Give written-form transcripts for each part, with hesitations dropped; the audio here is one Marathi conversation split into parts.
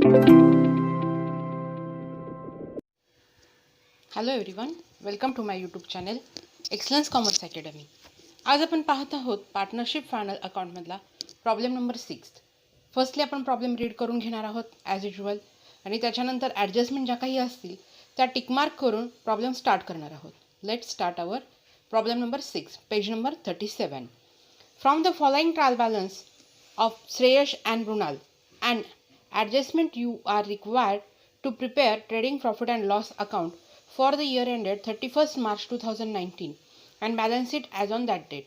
Hello everyone, welcome to my YouTube channel excellence commerce academy. आज आपण पाहत आहोत पार्टनरशिप फायनल अकाउंटमधला प्रॉब्लेम नंबर 6. फर्स्टली आपण प्रॉब्लेम रीड करून घेणार आहोत ॲज युजल, आणि त्याच्यानंतर ॲडजस्टमेंट ज्या काही असतील त्या टिकमार्क करून प्रॉब्लेम स्टार्ट करणार आहोत. Let start our problem number 6, page number 37. From the following trial balance of Shreyash and Mrunal and adjustment you are required to prepare trading profit and loss account for the year ended 31st March 2019 and balance it as on that date.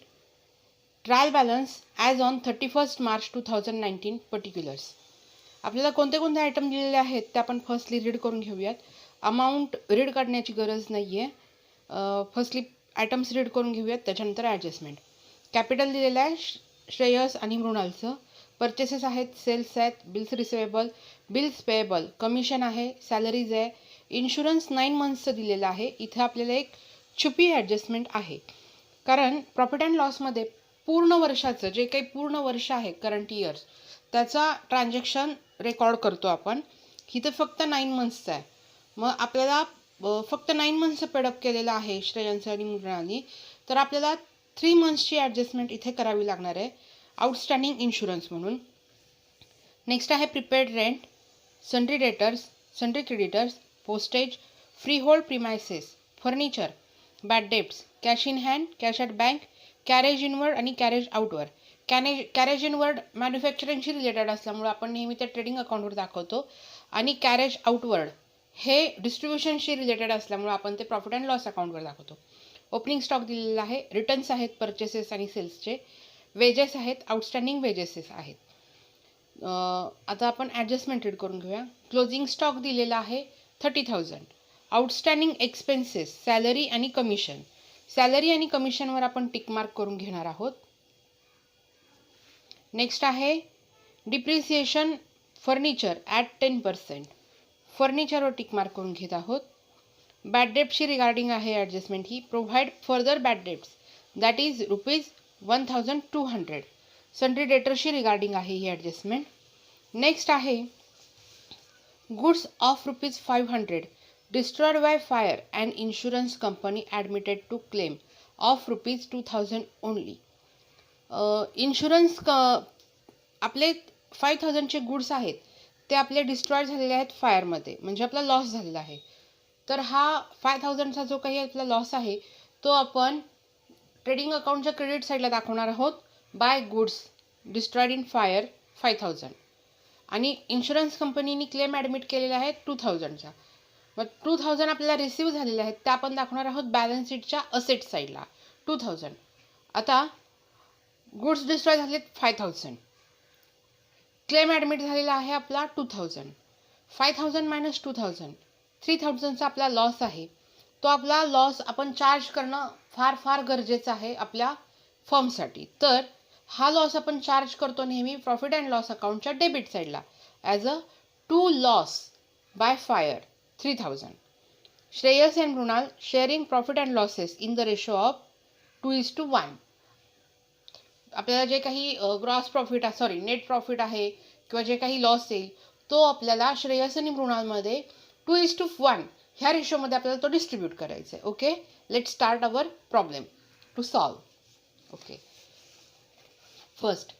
Trial balance as on 31st March 2019 particulars. आपल्याला कोणते कोणते आयटम दिलेले आहेत ते आपण फर्स्टली रीड करून घेऊयात. अमाऊंट रीड करण्याची गरज नाही आहे. फर्स्टली आयटम्स रीड करून घेऊयात, त्याच्यानंतर ॲडजस्टमेंट. कॅपिटल दिलेलं आहे श्रेयस आणि मृणालचं. परचेसेस आहेत, सेल्स आहेत, bills receivable, bills payable, commission आहे, सॅलरीज आहे, इन्शुरन्स 9 मंथ्सचं दिलेलं आहे. इथं आपल्याला एक छुपी ॲडजस्टमेंट आहे, कारण प्रॉफिट अँड लॉसमध्ये पूर्ण वर्षाचं जे काही पूर्ण वर्ष आहे करंट इयर्स त्याचा ट्रान्झॅक्शन रेकॉर्ड करतो आपण. इथं फक्त 9 मंथ्सचं आहे. मग आपल्याला फक्त 9 मंथ्सचं पेडअप केलेलं आहे श्रेयांचं आणि मृणालनी, तर आपल्याला 3 मंथ्सची ॲडजस्टमेंट इथे करावी लागणार आहे आउटस्टँडिंग इन्शुरन्स म्हणून. नेक्स्ट आहे prepaid rent, sundry debtors, sundry creditors, postage, free hold premises, furniture, bad debts, cash in hand, cash at bank, carriage inward आणि कॅरेज आउटवर्ड. कॅरेज इनवर्ड मॅन्युफॅक्चरिंगशी रिलेटेड असल्यामुळे आपण नेहमी त्या ट्रेडिंग अकाउंटवर दाखवतो, आणि कॅरेज आउटवर्ड हे डिस्ट्रीब्युशनशी रिलेटेड असल्यामुळे आपण ते प्रॉफिट अँड लॉस अकाउंटवर दाखवतो. ओपनिंग स्टॉक दिलेला आहे, रिटर्न्स आहेत परचेसेस आणि सेल्सचे, वेजेस आहेत, आउटस्टँडिंग वेजेसेस आहेत. आता आपण ॲडजस्टमेंट रीड करून घेऊया. क्लोजिंग स्टॉक दिलेला आहे 30,000. आउटस्टँडिंग एक्सपेन्सेस, सॅलरी आणि कमिशन. सॅलरी आणि कमिशनवर आपण टिकमार्क करून घेणार आहोत. नेक्स्ट आहे डिप्रिसिएशन फर्निचर ॲट 10%. फर्निचरवर टिकमार्क करून घेत आहोत. बॅड डेब्टशी रिगार्डिंग आहे ॲडजस्टमेंट ही. Provide further bad debts that is ₹1,200. Sundry डेटरशी रिगार्डिंग आहे ही ॲडजस्टमेंट. नेक्स्ट आहे goods of ₹500 destroyed by fire and insurance company admitted to claim of ₹2,000 only. Insurance आपले 5,000चे गुड्स आहेत ते आपले डिस्ट्रॉय झालेले आहेत फायरमध्ये, म्हणजे आपला लॉस झालेला आहे. तर हा 5,000चा जो काही आपला लॉस आहे तो आपण ट्रेडिंग अकाउंटच्या क्रेडिट साईडला दाखवणार आहोत. By goods destroyed in fire 5,000, आणि इन्शुरन्स कंपनीने क्लेम ॲडमिट केलेला आहे 2,000चा. मग 2,000 आपल्याला रिसीव्ह झालेले आहेत त्या आपण दाखवणार आहोत बॅलन्स शीटच्या असेट साईडला 2,000. आता गुड्स डिस्ट्रॉय झालेत 5,000, क्लेम ॲडमिट झालेला आहे आपला 2,000. 5,000 मायनस 2,000, 3,000चा आपला लॉस आहे. तो आपला लॉस आपण चार्ज करणं फार फार गरजेचं आहे आपल्या फर्मसाठी. तर हा लॉस आपण चार्ज करतो नेहमी प्रॉफिट अँड लॉस अकाउंटच्या डेबिट साईडला as a to loss by fire 3,000. Shreyas and Mrunal sharing profit and losses in the ratio of 2:1. आपल्याला जे काही ग्रॉस प्रॉफिट नेट प्रॉफिट आहे किंवा जे काही लॉस येईल तो आपल्याला श्रेयस आणि मृणालमध्ये 2:1 ह्या रेशोमध्ये आपल्याला तो डिस्ट्रीब्यूट करायचा आहे. Okay, let start our problem to solve. Okay, first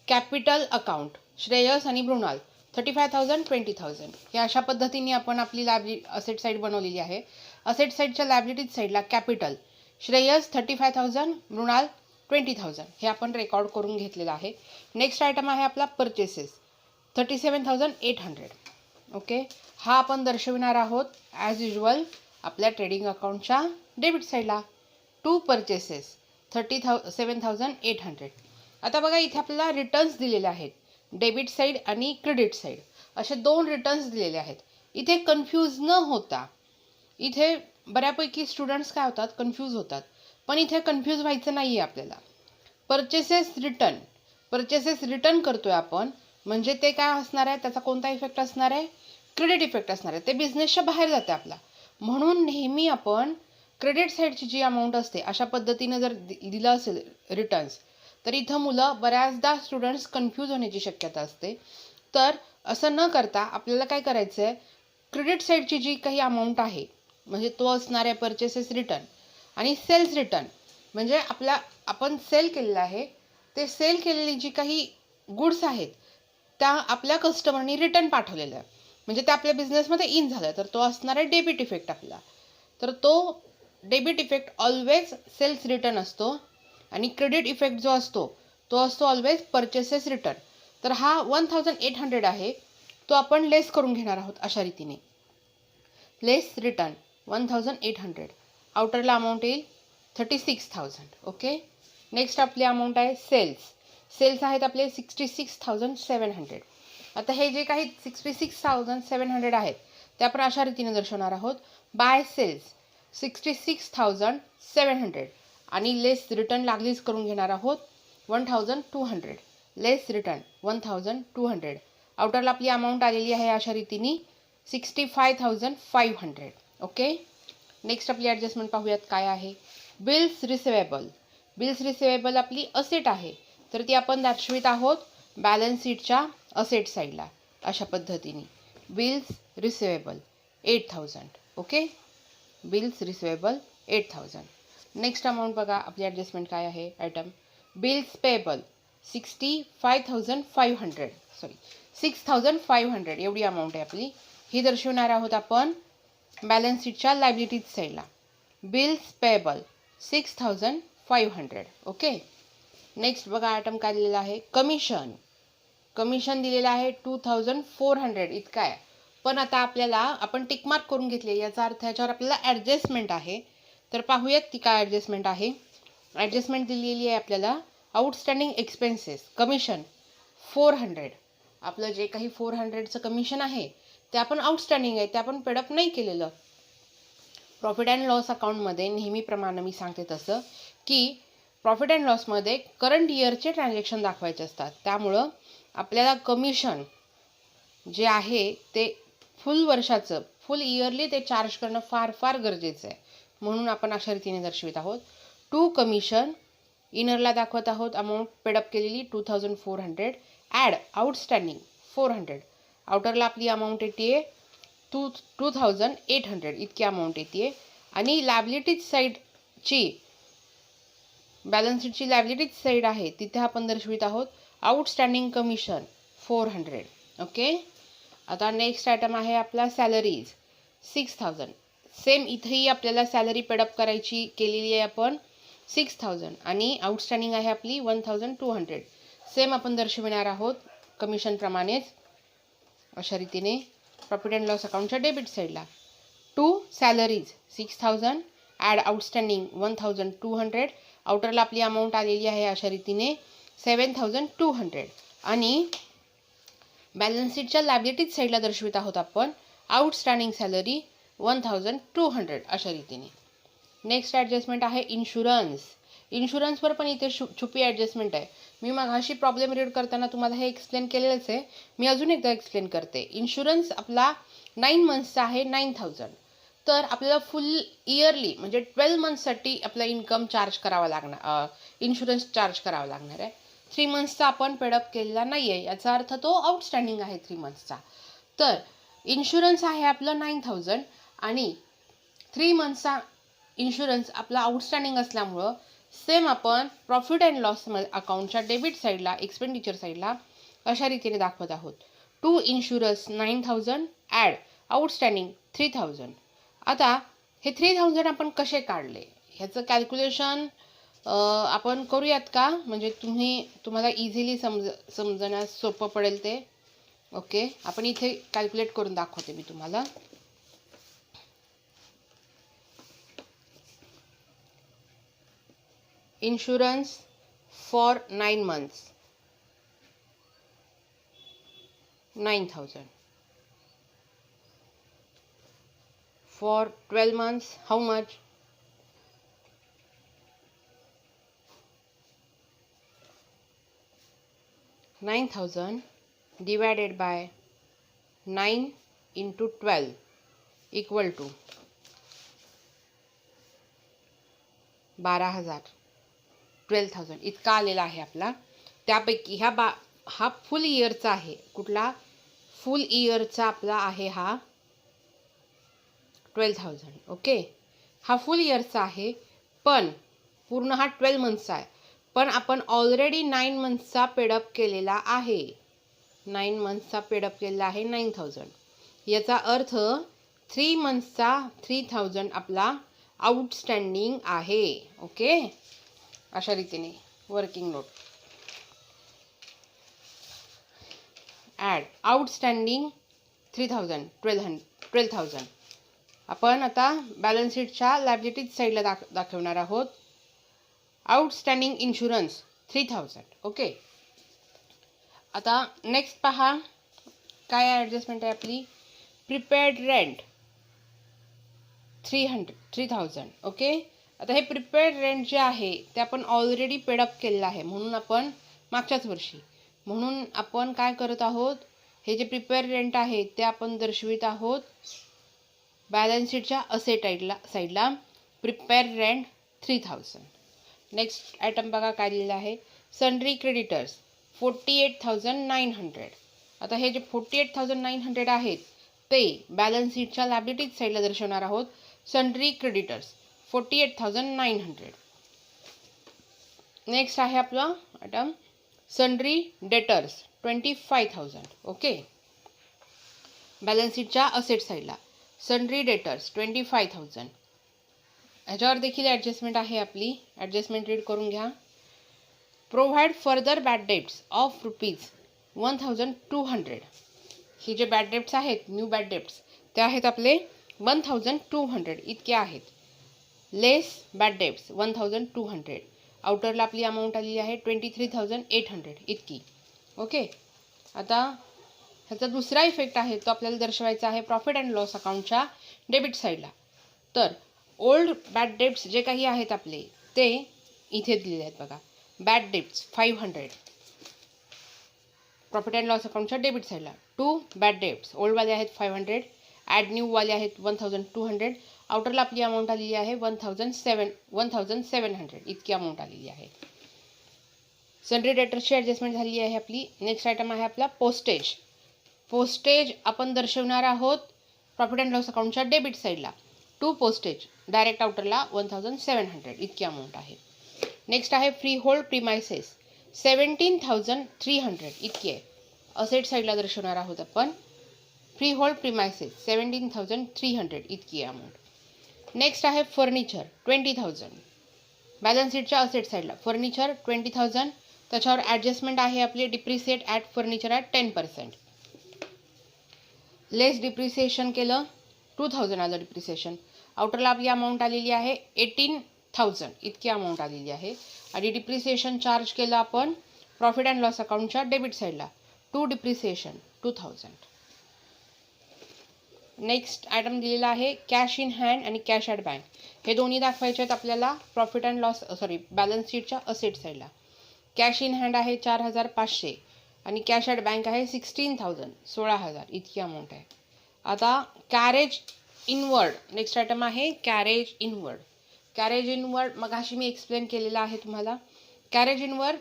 capital account Shreyas आणि मृणाल 35,000, 20,000 हे अशा पद्धतीने आपण आपली असेट साईड बनवलेली आहे. असेट साईडच्या लॅबिलिटीज साईडला कॅपिटल श्रेयस 35,000, मृणाल 20,000 हे आपण रेकॉर्ड करून घेतलेलं आहे. नेक्स्ट आयटम आहे आपला परचेसेस 37,800. ओके, हा आपण दर्शविणार आहोत ॲज युजल आपल्या ट्रेडिंग अकाउंटच्या डेबिट साईडला. To purchases 37,800. आता बघा इथे आपल्याला रिटर्न्स दिलेले आहेत, डेबिट साईड आणि क्रेडिट साईड असे 2 रिटर्न्स दिलेले आहेत. इथे कन्फ्यूज न होता, इथे बऱ्यापैकी स्टुडंट्स काय होतात कन्फ्यूज होतात, पण इथे कन्फ्यूज व्हायचं नाही आहे आपल्याला. परचेसेस रिटर्न करतोय आपण, म्हणजे ते काय असणार आहे, त्याचा कोणता इफेक्ट असणार आहे, क्रेडिट इफेक्ट असणार आहे. ते बिझनेसच्या बाहेर जाते आपला. म्हणून नेहमी आपण क्रेडिट साईडची जी अमाऊंट असते अशा पद्धतीने जर दिलं असेल रिटर्न्स, तर इथं मुलं बऱ्याचदा स्टुडंट्स कन्फ्यूज होण्याची शक्यता असते. तर असं न करता आपल्याला काय करायचं आहे, क्रेडिट साईडची जी काही अमाऊंट आहे म्हणजे तो असणाऱ्या परचेसेस रिटर्न आणि सेल्स रिटर्न, म्हणजे आपण सेल केलेलं आहे ते सेल केलेली जी काही गुड्स आहेत त्या आपल्या कस्टमरनी रिटर्न पाठवलेलं आहे, म्हणजे ते आपल्या बिझनेसमध्ये इन झालं, तर तो असणार आहे डेबिट इफेक्ट आपला. तर तो debit effect always sales return असतो आणि क्रेडिट इफेक्ट जो असतो तो असतो ऑलवेज परचेसेस रिटर्न. तर हा 1800 आहे तो आपण लेस करून घेणार आहोत अशा रीतीने. लेस रिटर्न 1800, आउटरला अमाऊंट येईल 36,000. ओके. नेक्स्ट आपली अमाऊंट आहे सेल्स आहेत आपले 66,700. आता हे जे काही 66,700 आहेत ते आपण अशा रीतीने दर्शवणार आहोत. बाय सेल्स 66,700 आणि लेस रिटर्न लागलीच करून घेणार आहोत 1,200. लेस रिटर्न 1,200. आउटरला आपली अमाऊंट आलेली आहे अशा रीतीने 65,500. ओके. नेक्स्ट आपली ॲडजस्टमेंट पाहूयात काय आहे. बिल्स रिसिवेबल आपली असेट आहे, तर ती आपण दर्शवित आहोत बॅलन्स शीटच्या असेट साईडला अशा पद्धतीने. Bills receivable 8,000. Okay. Bills receivable 8,000. Next amount बघा आपली ॲडजस्टमेंट काय आहे. आयटम बिल्स पेएबल 6,500 एवढी अमाऊंट आहे आपली. ही दर्शवणार आहोत आपण बॅलन्स शीटच्या लायबिलिटीज साईडला. Bills payable 6,500. ओके. नेक्स्ट बघा आयटम काय दिलेला आहे. कमिशन दिलेलं आहे 2,400 इतका आहे. पण आता आपण टिकमार्क करून घेतले, याचा अर्थ याच्यावर आपल्याला ॲडजस्टमेंट आहे. तर पाहूयात ती काय ॲडजस्टमेंट आहे. ॲडजस्टमेंट दिलेली आहे आपल्याला आउटस्टँडिंग एक्सपेन्सेस कमिशन 400. आपलं जे काही 400चं कमिशन आहे ते आपण आउटस्टँडिंग आहे, ते आपण पेडअप नाही केलेलं. प्रॉफिट अँड लॉस अकाउंटमध्ये नेहमीप्रमाणे मी सांगते तसं की प्रॉफिट अँड लॉसमध्ये करंट इयरचे ट्रान्झॅक्शन दाखवायचे असतात. त्यामुळं आपल्याला कमिशन जे आहे ते फुल इयरली ते चार्ज करणं फार फार गरजेचं आहे. म्हणून आपण अशा रीतीने दर्शवित आहोत. टू कमिशन इनरला दाखवत आहोत अमाऊंट पेडअप केलेली 2,400 ॲड आउटस्टँडिंग 400. आउटरला आपली अमाऊंट येते 2,800 इतकी अमाऊंट येते. आणि लॅबिलिटीज साईडची बॅलन्स शीटची लॅबिलिटीज साईड आहे तिथे आपण दर्शवित आहोत आउटस्टँडिंग कमिशन 400. ओके. आता नेक्स्ट आयटम आहे आपला सॅलरीज 6,000. सेम इथेही आपल्याला सॅलरी पेडअप केलेली आहे आपण 6,000 आणि आउटस्टँडिंग आहे आपली 1,200. सेम आपण दर्शविणार आहोत कमिशनप्रमाणेच अशा रीतीने प्रॉफिट अँड लॉस अकाउंटच्या डेबिट साईडला. To salaries 6,000 add outstanding 1,200. आउटरला आपली अमाऊंट आलेली आहे अशा रीतीने 7,200 आणि बॅलन्स शीटच्या लॅबिलिटीज साईडला दर्शवित आहोत आपण आउटस्टँडिंग सॅलरी 1,200 अशा रीतीने. नेक्स्ट ॲडजस्टमेंट आहे इन्शुरन्सवर पण इथे छुपी ॲडजस्टमेंट आहे. मी मगाशी प्रॉब्लेम रीड करताना तुम्हाला हे एक्सप्लेन केलेलंच आहे, मी अजून एकदा एक्सप्लेन करते. इन्शुरन्स आपला 9 मंथ्सचा आहे 9,000. तर आपल्याला फुल इयरली म्हणजे 12 मंथसाठी आपला इन्कम चार्ज करावा लागणार, इन्शुरन्स चार्ज करावा लागणार आहे. 3 मंथ्सचा आपण पेडअप केलेला नाही आहे, याचा अर्थ तो आउटस्टँडिंग आहे 3 मंथ्सचा. तर इन्शुरन्स आहे आपलं 9,000 आणि 3 मंथ्सचा इन्शुरन्स आपला आउटस्टँडिंग असल्यामुळं सेम आपण प्रॉफिट अँड लॉस अकाउंटच्या डेबिट साईडला एक्सपेंडिचर साईडला अशा रीतीने दाखवत आहोत. To insurance 9,000 add outstanding 3,000. आता हे 3,000 आपण कसे काढले ह्याचं कॅल्क्युलेशन आपण करूयात का, म्हणजे तुम्हाला इझिली समजण्यास सोपं पडेल ते. ओके. आपण इथे कॅल्क्युलेट करून दाखवते मी तुम्हाला. Insurance for 9 months 9,000. For 12 months how much? 9,000 divided by 9 into 12 equal to 12,000. 12,000 इतका आलेला आहे आपला. त्यापैकी हा फुल इयरचा आहे. कुठला फुल इयरचा आपला आहे हा 12,000. ओके, हा फुल इयरचा आहे, पण पूर्ण हा 12 मंथचा आहे, पण आपण ऑलरेडी 9 मंथचा पेडअप केलेला आहे. 9 मंथचा पेडअप केलेला आहे 9,000. याचा अर्थ 3 मंथचा 3,000 आपला आउटस्टँडिंग आहे. ओके, अशा रीतीने वर्किंग नोट. Add outstanding 3,000 12,000. आपण आता बॅलन्स शीटच्या लायबिलिटीज साईडला दाखवणार आहोत. Outstanding insurance 3,000. ओके, आता नेक्स्ट पहा काय ॲडजस्टमेंट आहे आपली. Prepaid rent 3,000. ओके, आता हे प्रिपेड रेंट जे आहे ते आपण ऑलरेडी पेडअप केलेलं आहे, म्हणून आपण मागच्याच वर्षी, म्हणून आपण काय करत आहोत, हे जे प्रिपेड रेंट आहे ते आपण दर्शवित आहोत बॅलन्स शीटच्या असेट साईडला. Prepaid rent 3,000. नेक्स्ट आयटम बघा काय दिलेलं आहे. Sundry creditors 48,900. आता हे जे 48,900 आहेत ते बॅलन्स शीटच्या लायबिलिटीज साईडला दर्शवणार आहोत. Sundry creditors 48,900. नेक्स्ट आहे आपलं item sundry debtors 25,000. Okay, balance शीटच्या असेट साईडला सन्ड्री डेटर्स 25,000. ह्याच्यावर देखील ॲडजस्टमेंट आहे आपली. ॲडजस्टमेंट रीड करून घ्या. Provide further bad debts of ₹1,200. ही जे बॅड डेट्स आहेत, न्यू बॅड डेट्स, ते आहेत आपले 1,200 इतके आहेत. लेस बॅड डेट्स 1,200. आउटरला आपली अमाऊंट आलेली आहे 23,800 इतकी. ओके, आता ह्याचा दुसरा इफेक्ट आहे तो आपल्याला दर्शवायचा आहे प्रॉफिट अँड लॉस अकाउंटच्या डेबिट साईडला. तर ओल्ड बॅड डेट्स जे काही आहेत आपले ते इथे दिलेले आहेत बघा. Bad debts 500 profit and loss अकाउंटच्या डेबिट साईडला. 2 बॅड डेट्स ओल्डवाले आहेत 500, ॲड न्यूवाले आहेत 1,200. आउटरला आपली अमाऊंट आलेली आहे 1,700 इतकी अमाऊंट आलेली आहे. सन्ड्री डेटर्सची ॲडजस्टमेंट झालेली आहे आपली. नेक्स्ट आयटम आहे आपला पोस्टेज. पोस्टेज आपण दर्शवणार आहोत प्रॉफिट अँड लॉस अकाउंटच्या डेबिट साईडला. 2 पोस्टेज डायरेक्ट आउटरला 1,700 इतकी अमाऊंट आहे. नेक्स्ट आहे फ्री होल्ड प्रिमायसेस 17,300 इतकी आहे. असेट साईडला दर्शवणार आहोत आपण. फ्री होल्ड प्रिमायसेस 17,300 इतकी आहे अमाऊंट. नेक्स्ट आहे फर्निचर 20,000. बॅलन्स शीटच्या असेट साईडला फर्निचर 20,000. त्याच्यावर ॲडजस्टमेंट आहे आपली depreciate at furniture at 10%. Less depreciation केलं 2,000 आलं डिप्रिसिएशन. आउटरला आपली अमाऊंट आलेली आहे 18,000 इतकी अमाऊंट आलेली आहे. आणि डिप्रिसिएशन चार्ज केलं आपण प्रॉफिट अँड लॉस अकाउंटच्या डेबिट साईडला. 2 डिप्रिसिएशन 2,000. नेक्स्ट आयटम दिलेला आहे कॅश इन हँड आणि कॅश ॲट बँक. हे दोन्ही दाखवायचे आहेत आपल्याला प्रॉफिट अँड लॉस बॅलन्स शीटच्या असेट साईडला. कॅश इन हँड आहे 4,500 आणि कॅश ॲट बँक आहे 16,000 16,000 इतकी अमाऊंट आहे. आता कॅरेज इनवर्ड नेक्स्ट आयटम आहे कॅरेज इनवर्ड. कॅरेज इनवर्ड मगाशी मी एक्सप्लेन केलेलं आहे तुम्हाला. कॅरेज इनवर्ड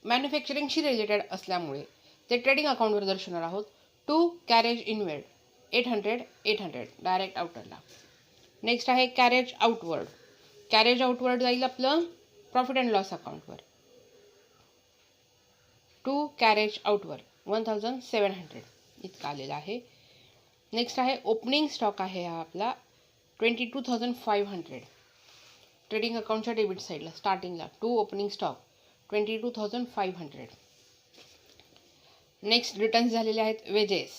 मॅन्युफॅक्चरिंगशी रिलेटेड असल्यामुळे ते ट्रेडिंग अकाउंटवर दर्शवणार आहोत. 2 कॅरेज इनवर्ड 800 डायरेक्ट आउटरला. नेक्स्ट आहे कॅरेज आउटवर्ड. कॅरेज आउटवर्ड जाईल आपलं प्रॉफिट अँड लॉस अकाउंटवर. 2 कॅरेज आउटवर्ड 1,700 इतका आलेला आहे. नेक्स्ट आहे ओपनिंग स्टॉक आहे हा आपला 22,500 ट्रेडिंग अकाउंटच्या डेबिट साईडला स्टार्टिंगला. 2 ओपनिंग स्टॉक 22,500. नेक्स्ट रिटर्न्स झालेले आहेत वेजेस.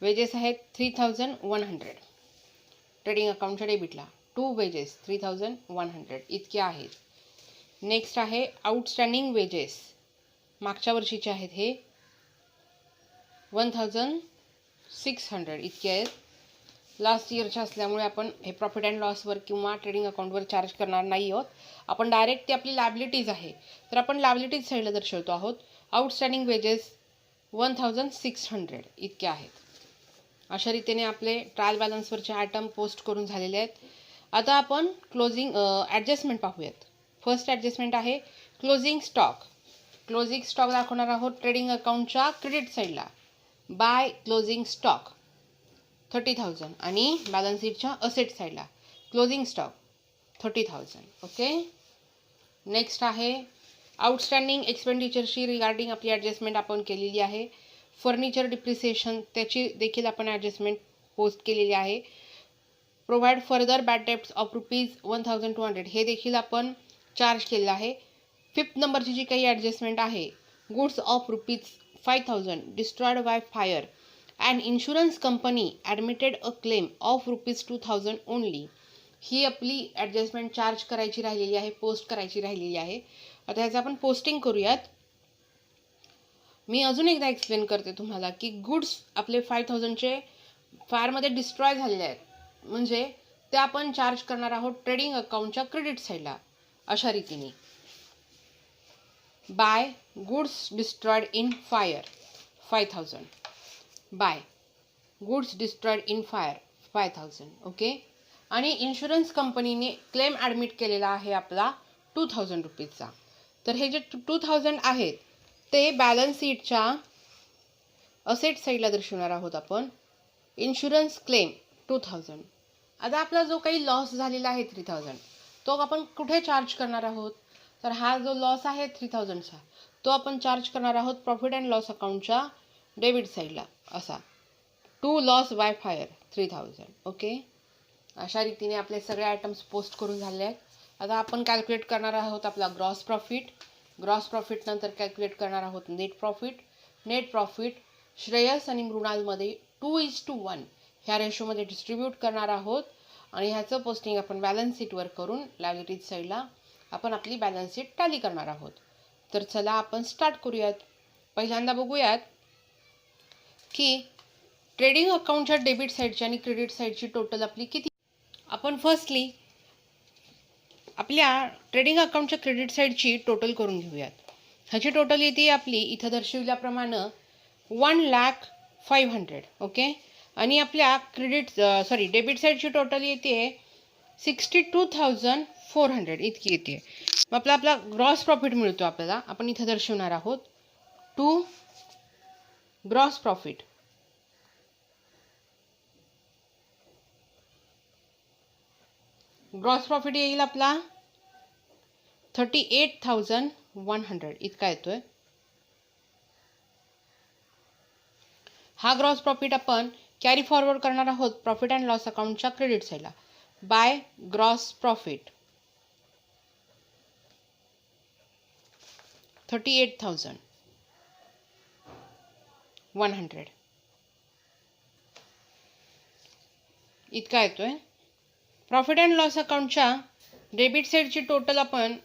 वेजेस आहेत 3,100 ट्रेडिंग अकाउंटच्या डेबिटला. 2 वेजेस 3,100 इतके आहेत. नेक्स्ट आहे आउटस्टँडिंग वेजेस मागच्या वर्षीचे आहेत हे 1,600 इतके आहेत. लास्ट इयरच्या असल्यामुळे आपण हे प्रॉफिट अँड लॉसवर किंवा ट्रेडिंग अकाउंटवर चार्ज करणार नाही आहोत. आपण डायरेक्ट ती आपली लायबिलिटीज आहे तर आपण लायबिलिटीज साईडला दर्शवतो आहोत. आउटस्टँडिंग वेजेस 1,600 इतके आहेत. अशा रीतीने आपले ट्रायल बॅलन्सवरचे आयटम पोस्ट करून झालेले आहेत. आता आपण क्लोजिंग ॲडजस्टमेंट पाहूयात. फर्स्ट ॲडजस्टमेंट आहे क्लोजिंग स्टॉक. क्लोजिंग स्टॉक दाखवणार आहोत ट्रेडिंग अकाउंटच्या क्रेडिट साईडला. बाय क्लोजिंग स्टॉक 30,000 आणि बॅलन्स शीटच्या असेट साईडला क्लोजिंग स्टॉक 30,000. ओके. नेक्स्ट आहे आउटस्टँडिंग एक्सपेंडिचरशी रिगार्डिंग आपली ॲडजस्टमेंट आपण केलेली आहे. फर्निचर डिप्रिसिएशन त्याची देखील आपण ॲडजस्टमेंट पोस्ट केलेली आहे. Provide further bad debts of ₹1,200 हे देखील आपण चार्ज केलेलं आहे. 5th नंबरची जी काही ॲडजस्टमेंट आहे, goods of ₹5,000 destroyed by fire and insurance company admitted a claim of ₹2,000 only. ही आपली ॲडजस्टमेंट चार्ज करायची राहिलेली आहे, पोस्ट करायची राहिलेली आहे. आता ह्याचं आपण पोस्टिंग करूयात. मी अजून एकदा एक्सप्लेन करते तुम्हाला की गुड्स आपले 5,000चे फायरमध्ये डिस्ट्रॉय झालेले आहेत, म्हणजे ते आपण चार्ज करणार आहोत ट्रेडिंग अकाउंटच्या क्रेडिट साईडला अशा रीतीने. By goods destroyed in fire 5,000 by goods destroyed in fire 5,000. Okay. आणि इन्शुरन्स कंपनीने क्लेम ॲडमिट केलेला आहे आपला ₹2,000चा. तर हे जे 2,000 आहेत ते बॅलन्स शीटच्या असेट साईडला दर्शवणार आहोत आपण. Insurance claim 2,000. आता आपला जो काही लॉस झालेला आहे 3,000 तो आपण कुठे चार्ज करणार आहोत, तर हा जो लॉस आहे 3,000चा तो आपण चार्ज करणार आहोत प्रॉफिट अँड लॉस अकाउंटच्या डेबिट साईडला असा. To loss by fire 3,000. Okay. अशा रीतीने आपले सगळे आयटम्स पोस्ट करून झाले आहेत. आता आपण कॅल्क्युलेट करणार आहोत आपला ग्रॉस प्रॉफिट. ग्रॉस प्रॉफिट नंतर कॅल्क्युलेट करणार आहोत net profit. Net profit Shreyas आणि मृणालमध्ये 2:1 ह्या रेशोमध्ये डिस्ट्रीब्यूट करणार आहोत आणि ह्याचं पोस्टिंग आपण बॅलन्स शीटवर करून लायबिलिटीज साईडला आपण आपली बॅलन्स शीट टॅली करणार आहोत. तर चला आपण स्टार्ट करूयात. पहिल्यांदा बघूयात की ट्रेडिंग अकाउंटच्या डेबिट साईडची आणि क्रेडिट साईडची टोटल आपली किती. आपण फर्स्टली आपल्या ट्रेडिंग अकाउंटच्या क्रेडिट साईडची टोटल करून घेऊयात. ह्याची टोटल येते आपली इथं दर्शविल्याप्रमाणे 1,05,000. ओके. आणि आपल्या डेबिट साईडची टोटल येते 62,400 इतकी येते. मग आपला ग्रॉस प्रॉफिट मिळतो आपल्याला. आपण इथं दर्शवणार आहोत to gross profit. Gross profit येईल आपला 38,100 इतका येतोय. हा ग्रॉस प्रॉफिट आपण कॅरी फॉरवर्ड करणार आहोत प्रॉफिट अँड लॉस अकाउंटच्या क्रेडिट साईडला. बाय ग्रॉस प्रॉफिट 38,100 इतका येतोय. प्रॉफिट अँड लॉस अकाउंटच्या डेबिट साईडची टोटल आपण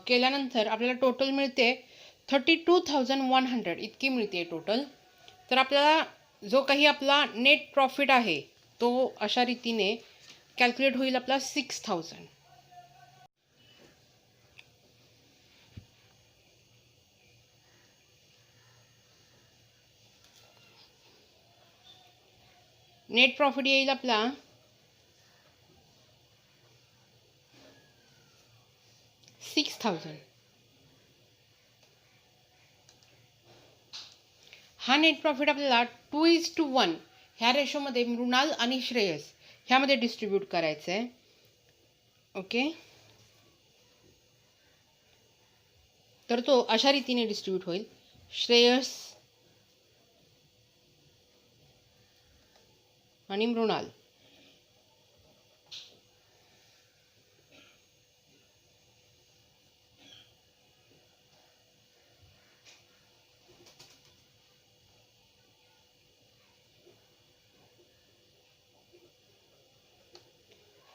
केल्यानंतर आपल्याला टोटल मिळते 32,100 इतकी मिळते टोटल. तर आपल्याला जो काही आपला नेट प्रॉफिट आहे तो अशा रीतीने कॅल्क्युलेट होईल आपला 6,000. नेट प्रॉफिट येईल आपला 6,000. हा नेट प्रॉफिट आपल्याला 2:1 ह्या रेशोमध्ये मृणाल आणि श्रेयस ह्यामध्ये डिस्ट्रीब्यूट करायचं आहे. ओके. तर तो अशा रीतीने डिस्ट्रीब्यूट होईल. श्रेयस आणि मृणाल.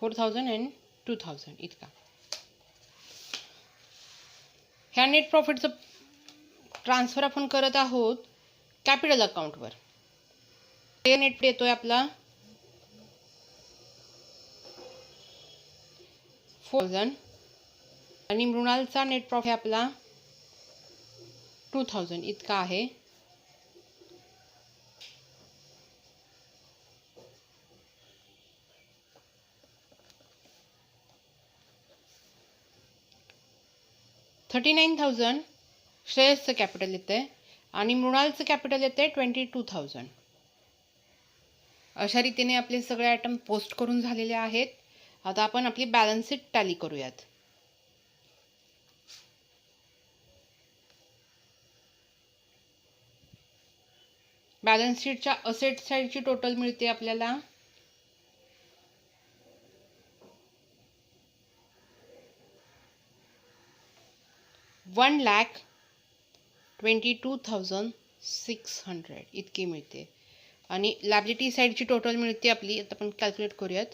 $4,000 and $2,000 इतका. ह्या नेट प्रॉफिटचं ट्रान्सफर आपण करत आहोत कॅपिटल अकाउंटवर. ते नेट येतोय आपला 4,000 आणि मृणालचा नेट प्रॉफिट आपला 2,000 इतका आहे. $39,000 श्रेयसचं कॅपिटल येतं आहे आणि मृणालचं कॅपिटल येते 22,000. अशा रीतीने आपले सगळे आयटम पोस्ट करून झालेले आहेत. आता आपण आपली बॅलन्स शीट टॅली करूयात. बॅलन्स शीटच्या असेट साईडची टोटल मिळते आपल्याला 1,22,600 इतकी मिळते. आणि लायबिलिटी साईडची टोटल मिळते आपली, आता आपण कॅल्क्युलेट करूयात.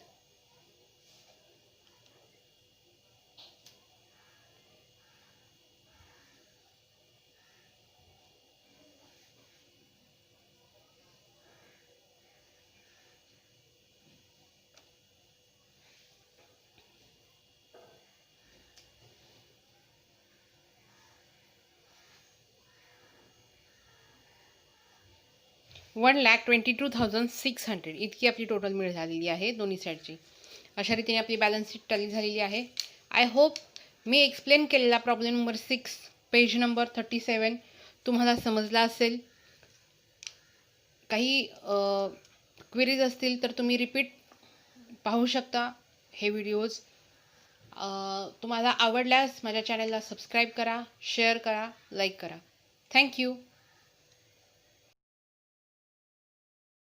$1,22,600 इतकी आपली टोटल मिळ झालेली आहे दोन्ही साईडची. अशा रीतीने आपली बॅलन्स शीट टॅली झालेली आहे. आय होप मी एक्सप्लेन केलेला प्रॉब्लेम नंबर 6 पेज नंबर 37 तुम्हाला समजला असेल. काही क्वेरीज असतील तर तुम्ही रिपीट पाहू शकता हे व्हिडिओज. तुम्हाला आवडल्यास माझ्या चॅनलला सबस्क्राईब करा, शेअर करा, लाईक करा. थँक्यू.